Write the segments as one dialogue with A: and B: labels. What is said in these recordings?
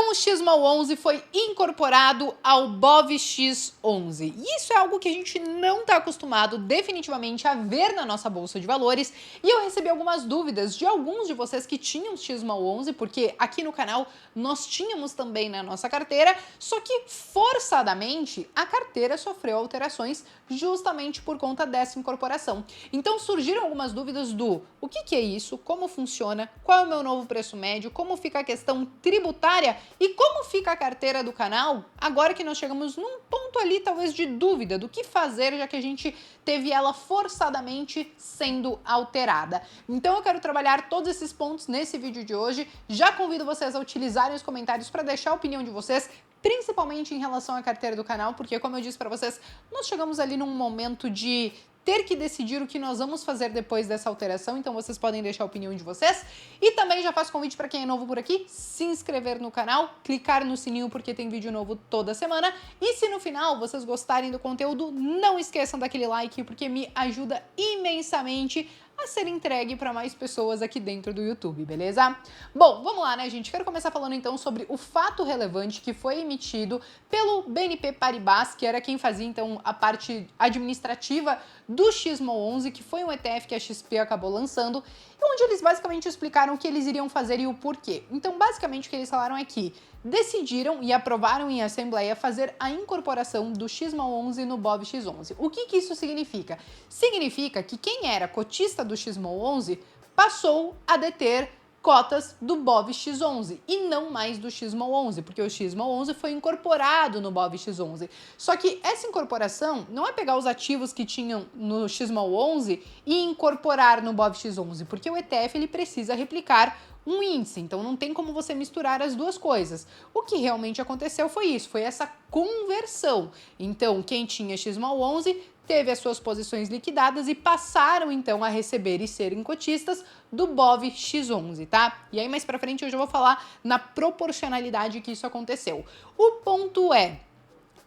A: Então o XMAL11 foi incorporado ao BOVX11. E isso é algo que a gente não está acostumado definitivamente a ver na nossa bolsa de valores. E eu recebi algumas dúvidas de alguns de vocês que tinham XMAL11, porque aqui no canal nós tínhamos também na nossa carteira, só que forçadamente a carteira sofreu alterações justamente por conta dessa incorporação. Então surgiram algumas dúvidas do o que é isso, como funciona, qual é o meu novo preço médio, como fica a questão tributária e como fica a carteira do canal agora que nós chegamos num ponto ali talvez de dúvida do que fazer, já que a gente teve ela forçadamente sendo alterada. Então eu quero trabalhar todos esses pontos nesse vídeo de hoje. Já convido vocês a utilizarem os comentários para deixar a opinião de vocês, principalmente em relação à carteira do canal, porque como eu disse para vocês, nós chegamos ali num momento de ter que decidir o que nós vamos fazer depois dessa alteração, então vocês podem deixar a opinião de vocês. E também já faço convite para quem é novo por aqui, se inscrever no canal, clicar no sininho porque tem vídeo novo toda semana. E se no final vocês gostarem do conteúdo, não esqueçam daquele like porque me ajuda imensamente a ser entregue para mais pessoas aqui dentro do YouTube, beleza? Bom, vamos lá, né, gente? Quero começar falando então sobre o fato relevante que foi emitido pelo BNP Paribas, que era quem fazia então a parte administrativa do XMAL11, que foi um ETF que a XP acabou lançando, onde eles basicamente explicaram o que eles iriam fazer e o porquê. Então, basicamente, o que eles falaram é que decidiram e aprovaram em assembleia fazer a incorporação do XMAL11 no BOVX11. O que isso significa? Significa que quem era cotista do XMAL11 passou a deter cotas do BOVX11 e não mais do XMAL11, porque o XMAL11 foi incorporado no BOVX11. Só que essa incorporação não é pegar os ativos que tinham no XMAL11 e incorporar no BOVX11, porque o ETF ele precisa replicar um índice, então não tem como você misturar as duas coisas. O que realmente aconteceu foi isso, foi essa conversão. Então, quem tinha XMAL11 teve as suas posições liquidadas e passaram então a receber e serem cotistas do BOVX11, tá? E aí mais pra frente eu já vou falar na proporcionalidade que isso aconteceu. O ponto é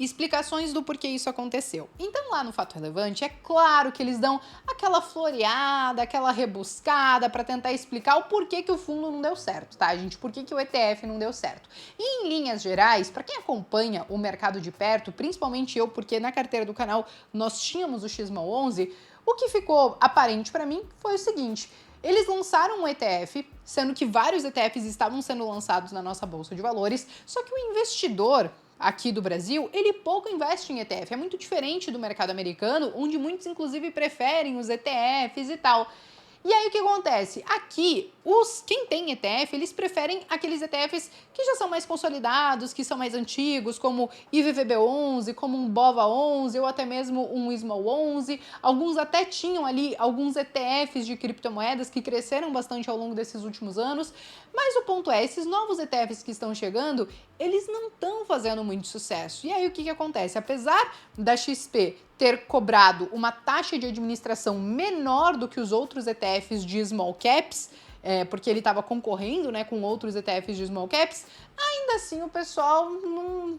A: explicações do porquê isso aconteceu. Então lá no fato relevante, é claro que eles dão aquela floreada, aquela rebuscada para tentar explicar o porquê que o fundo não deu certo, tá, gente? Por que o ETF não deu certo. E em linhas gerais, para quem acompanha o mercado de perto, principalmente eu, porque na carteira do canal nós tínhamos o XMAL11, o que ficou aparente para mim foi o seguinte: eles lançaram um ETF, sendo que vários ETFs estavam sendo lançados na nossa bolsa de valores, só que o investidor aqui do Brasil, ele pouco investe em ETF. É muito diferente do mercado americano, onde muitos, inclusive, preferem os ETFs e tal. E aí o que acontece? Aqui, quem tem ETF, eles preferem aqueles ETFs que já são mais consolidados, que são mais antigos, como IVVB11, como um BOVA11 ou até mesmo um SMAL11. Alguns até tinham ali alguns ETFs de criptomoedas que cresceram bastante ao longo desses últimos anos. Mas o ponto é, esses novos ETFs que estão chegando, eles não estão fazendo muito sucesso. E aí o que acontece? Apesar da XP ter cobrado uma taxa de administração menor do que os outros ETFs de small caps, porque ele estava concorrendo, né, com outros ETFs de small caps, ainda assim o pessoal não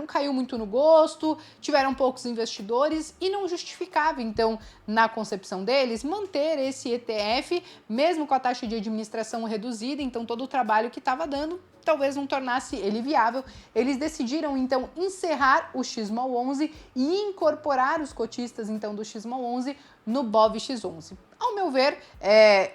A: caiu muito no gosto, tiveram poucos investidores e não justificava, então, na concepção deles, manter esse ETF, mesmo com a taxa de administração reduzida, então todo o trabalho que estava dando talvez não tornasse ele viável. Eles decidiram, então, encerrar o XMAL11 e incorporar os cotistas, então, do XMAL11 no BOVX11. Ao meu ver,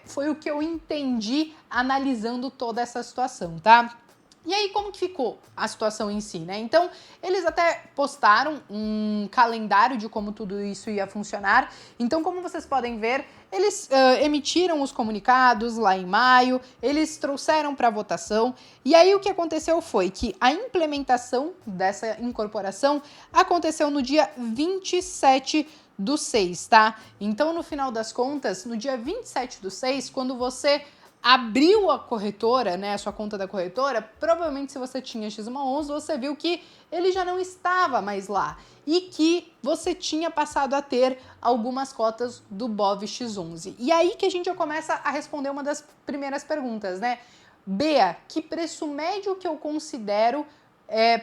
A: foi o que eu entendi analisando toda essa situação, tá? E aí, como que ficou a situação em si, né? Então, eles até postaram um calendário de como tudo isso ia funcionar. Então, como vocês podem ver, eles emitiram os comunicados lá em maio, eles trouxeram para votação. E aí, o que aconteceu foi que a implementação dessa incorporação aconteceu no dia 27/6, tá? Então, no final das contas, no dia 27/6, quando você abriu a corretora, né, a sua conta da corretora, provavelmente se você tinha XMAL11, você viu que ele já não estava mais lá e que você tinha passado a ter algumas cotas do BOVX11. E aí que a gente já começa a responder uma das primeiras perguntas, né? Bea, que preço médio que eu considero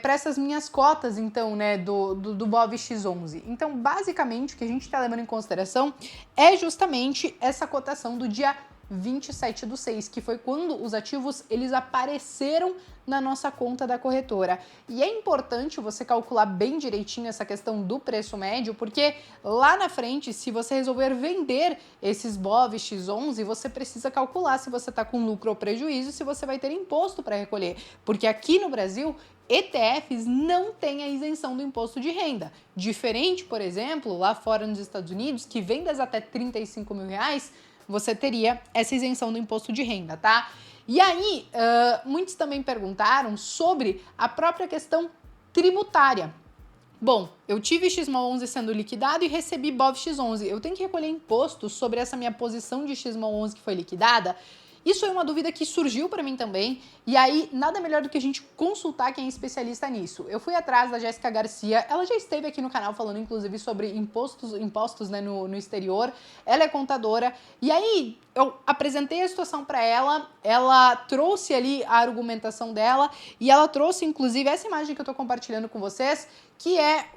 A: para essas minhas cotas, então, né, do BOVX11? Então, basicamente, o que a gente está levando em consideração é justamente essa cotação do dia 27/6, que foi quando os ativos eles apareceram na nossa conta da corretora. E é importante você calcular bem direitinho essa questão do preço médio, porque lá na frente, se você resolver vender esses BOV X11, você precisa calcular se você está com lucro ou prejuízo, se você vai ter imposto para recolher. Porque aqui no Brasil, ETFs não têm a isenção do imposto de renda. Diferente, por exemplo, lá fora nos Estados Unidos, que vendas até 35 mil reais, você teria essa isenção do imposto de renda, tá? E aí, muitos também perguntaram sobre a própria questão tributária. Bom, eu tive XMAL11 sendo liquidado e recebi BOV X11. Eu tenho que recolher imposto sobre essa minha posição de XMAL11 que foi liquidada? Isso é uma dúvida que surgiu para mim também, e aí nada melhor do que a gente consultar quem é especialista nisso. Eu fui atrás da Jéssica Garcia, ela já esteve aqui no canal falando inclusive sobre impostos né, no exterior, ela é contadora, e aí eu apresentei a situação para ela, ela trouxe ali a argumentação dela, e ela trouxe inclusive essa imagem que eu estou compartilhando com vocês, que é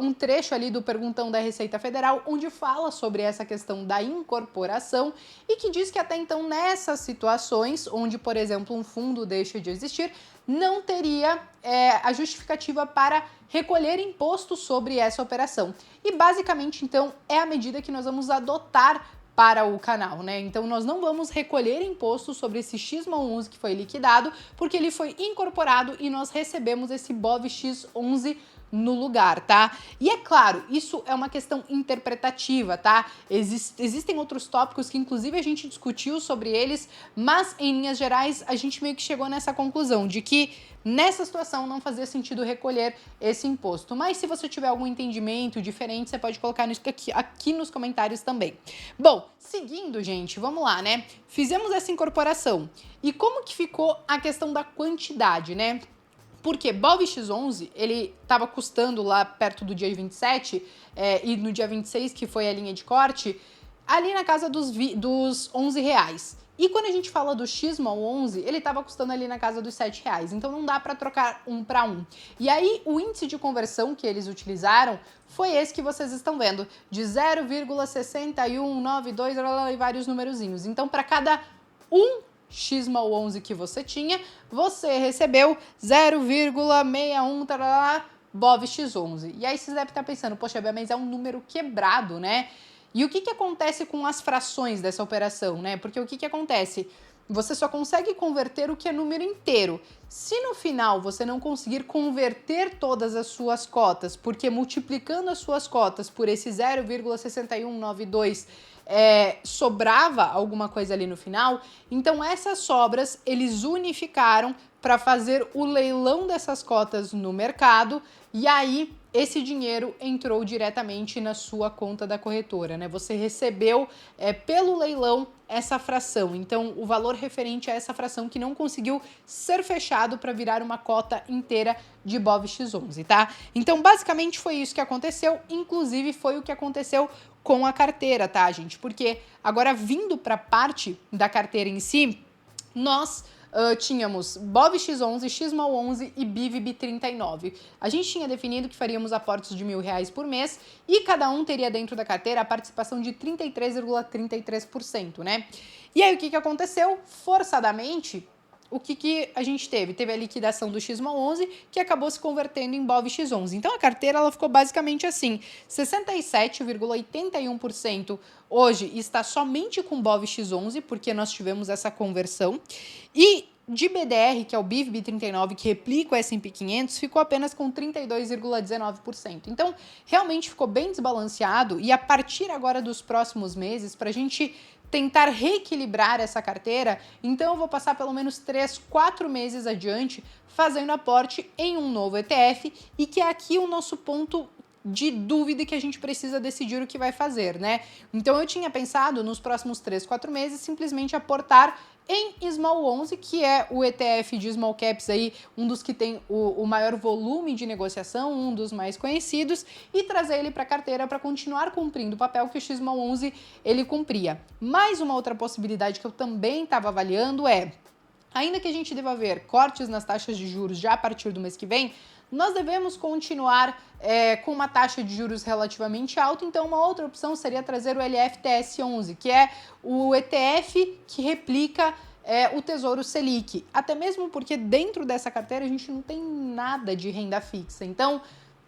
A: um trecho ali do Perguntão da Receita Federal, onde fala sobre essa questão da incorporação e que diz que até então nessas situações, onde, por exemplo, um fundo deixa de existir, não teria a justificativa para recolher imposto sobre essa operação. E basicamente, então, é a medida que nós vamos adotar para o canal, né? Então nós não vamos recolher imposto sobre esse XMAL11 que foi liquidado, porque ele foi incorporado e nós recebemos esse BOV X11 no lugar, tá? E é claro, isso é uma questão interpretativa, tá? Existem outros tópicos que inclusive a gente discutiu sobre eles, mas em linhas gerais a gente meio que chegou nessa conclusão de que nessa situação não fazia sentido recolher esse imposto. Mas se você tiver algum entendimento diferente, você pode colocar isso aqui nos comentários também. Bom, seguindo, gente, vamos lá, né? Fizemos essa incorporação. E como que ficou a questão da quantidade, né? Porque BOV X11, ele estava custando lá perto do dia 27 e no dia 26, que foi a linha de corte, ali na casa dos R$11. E quando a gente fala do XMAL11, ele estava custando ali na casa dos R$7. Então não dá para trocar um para um. E aí o índice de conversão que eles utilizaram foi esse que vocês estão vendo, de 0,6192 e vários numerozinhos. Então para cada XMAL11 que você tinha, você recebeu 0,61 BOV X11. E aí você deve estar pensando, poxa, mas é um número quebrado, né? E o que acontece com as frações dessa operação, né? Porque o que acontece? Você só consegue converter o que é número inteiro. Se no final você não conseguir converter todas as suas cotas, porque multiplicando as suas cotas por esse 0,6192 sobrava alguma coisa ali no final, então essas sobras eles unificaram para fazer o leilão dessas cotas no mercado e aí esse dinheiro entrou diretamente na sua conta da corretora, né? Você recebeu pelo leilão essa fração, então o valor referente a essa fração que não conseguiu ser fechado para virar uma cota inteira de BOV X11, tá? Então basicamente foi isso que aconteceu, inclusive foi o que aconteceu com a carteira, tá, gente? Porque agora vindo para a parte da carteira em si, nós tínhamos BOV X11, XMAL11 e BIVB 39. A gente tinha definido que faríamos aportes de R$1.000 por mês e cada um teria dentro da carteira a participação de 33,33%, né? E aí o que aconteceu? Forçadamente, o que a gente teve? Teve a liquidação do XMAL11 que acabou se convertendo em BOV X11. Então a carteira ela ficou basicamente assim, 67,81% hoje está somente com BOV X11, porque nós tivemos essa conversão, e de BDR, que é o BIVB 39, que replica o S&P 500, ficou apenas com 32,19%. Então, realmente ficou bem desbalanceado e a partir agora dos próximos meses, para a gente tentar reequilibrar essa carteira, então eu vou passar pelo menos 3, 4 meses adiante fazendo aporte em um novo ETF e que é aqui o nosso ponto de dúvida que a gente precisa decidir o que vai fazer, né? Então eu tinha pensado nos próximos 3, 4 meses simplesmente aportar em SMAL11, que é o ETF de Small Caps aí, um dos que tem o maior volume de negociação, um dos mais conhecidos, e trazer ele para a carteira para continuar cumprindo o papel que o XMAL11 ele cumpria. Mais uma outra possibilidade que eu também estava avaliando é ainda que a gente deva ver cortes nas taxas de juros já a partir do mês que vem, nós devemos continuar com uma taxa de juros relativamente alta, então uma outra opção seria trazer o LFTS11, que é o ETF que replica o Tesouro Selic, até mesmo porque dentro dessa carteira a gente não tem nada de renda fixa, então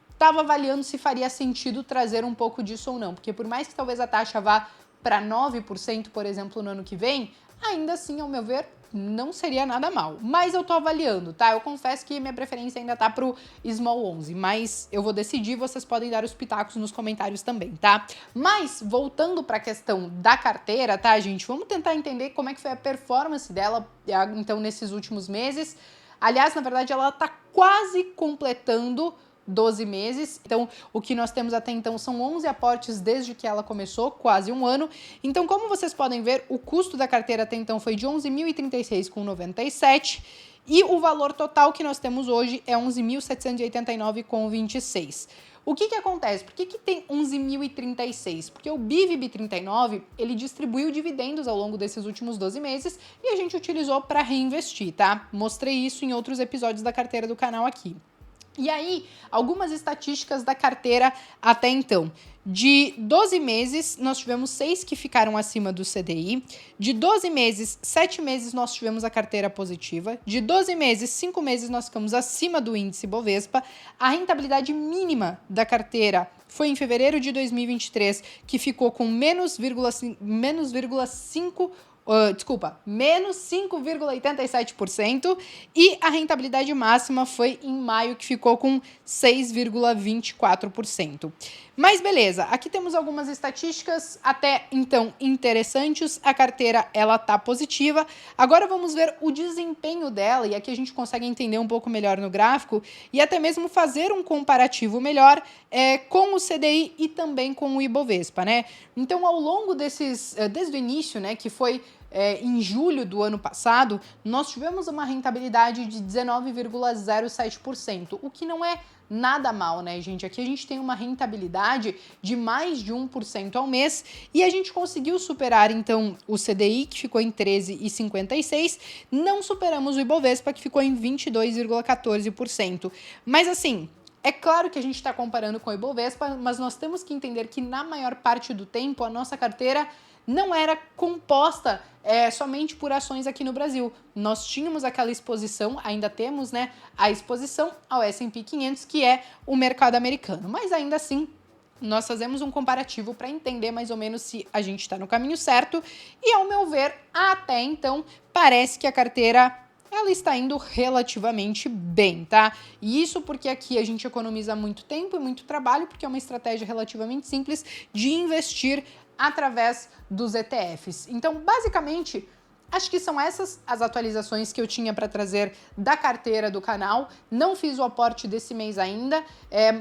A: estava avaliando se faria sentido trazer um pouco disso ou não, porque por mais que talvez a taxa vá para 9%, por exemplo, no ano que vem, ainda assim, ao meu ver, não seria nada mal. Mas eu tô avaliando, tá? Eu confesso que minha preferência ainda tá pro Small 11, mas eu vou decidir, vocês podem dar os pitacos nos comentários também, tá? Mas, voltando para a questão da carteira, tá, gente? Vamos tentar entender como é que foi a performance dela, então, nesses últimos meses. Aliás, na verdade, ela tá quase completando 12 meses, então o que nós temos até então são 11 aportes desde que ela começou, quase um ano. Então, como vocês podem ver, o custo da carteira até então foi de R$ 11.036,97 e o valor total que nós temos hoje é R$ 11.789,26. O que acontece? Por que tem 11.036? Porque o BIVB39, ele distribuiu dividendos ao longo desses últimos 12 meses e a gente utilizou para reinvestir, tá? Mostrei isso em outros episódios da carteira do canal aqui. E aí, algumas estatísticas da carteira até então. De 12 meses, nós tivemos 6 que ficaram acima do CDI. De 12 meses, 7 meses nós tivemos a carteira positiva. De 12 meses, 5 meses nós ficamos acima do índice Bovespa. A rentabilidade mínima da carteira foi em fevereiro de 2023, que ficou com menos 5,87% e a rentabilidade máxima foi em maio, que ficou com 6,24%. Mas beleza, aqui temos algumas estatísticas até então interessantes. A carteira, ela tá positiva. Agora vamos ver o desempenho dela, e aqui a gente consegue entender um pouco melhor no gráfico e até mesmo fazer um comparativo melhor com o CDI e também com o Ibovespa, né? Então, ao longo desses, desde o início, né, que foi em julho do ano passado, nós tivemos uma rentabilidade de 19,07%, o que não é nada mal, né, gente? Aqui a gente tem uma rentabilidade de mais de 1% ao mês e a gente conseguiu superar, então, o CDI, que ficou em 13,56%, não superamos o Ibovespa, que ficou em 22,14%. Mas, assim, é claro que a gente está comparando com o Ibovespa, mas nós temos que entender que, na maior parte do tempo, a nossa carteira não era composta somente por ações aqui no Brasil. Nós tínhamos aquela exposição, ainda temos, né, a exposição ao S&P 500, que é o mercado americano. Mas ainda assim, nós fazemos um comparativo para entender mais ou menos se a gente está no caminho certo. E, ao meu ver, até então, parece que a carteira ela está indo relativamente bem, tá? E isso porque aqui a gente economiza muito tempo e muito trabalho, porque é uma estratégia relativamente simples de investir através dos ETFs. Então, basicamente, acho que são essas as atualizações que eu tinha para trazer da carteira do canal. Não fiz o aporte desse mês ainda,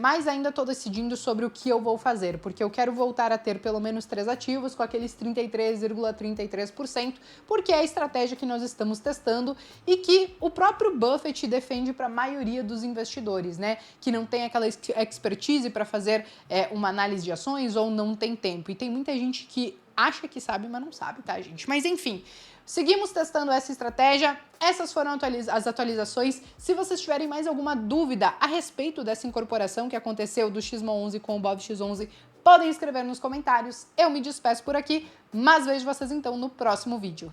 A: mas ainda estou decidindo sobre o que eu vou fazer, porque eu quero voltar a ter pelo menos 3 ativos com aqueles 33,33%, porque é a estratégia que nós estamos testando e que o próprio Buffett defende para a maioria dos investidores, né? Que não tem aquela expertise para fazer uma análise de ações ou não tem tempo. E tem muita gente que acha que sabe, mas não sabe, tá, gente? Mas enfim, seguimos testando essa estratégia. Essas foram as atualizações. Se vocês tiverem mais alguma dúvida a respeito dessa incorporação que aconteceu do XMO11 com o BovX11, podem escrever nos comentários. Eu me despeço por aqui, mas vejo vocês então no próximo vídeo.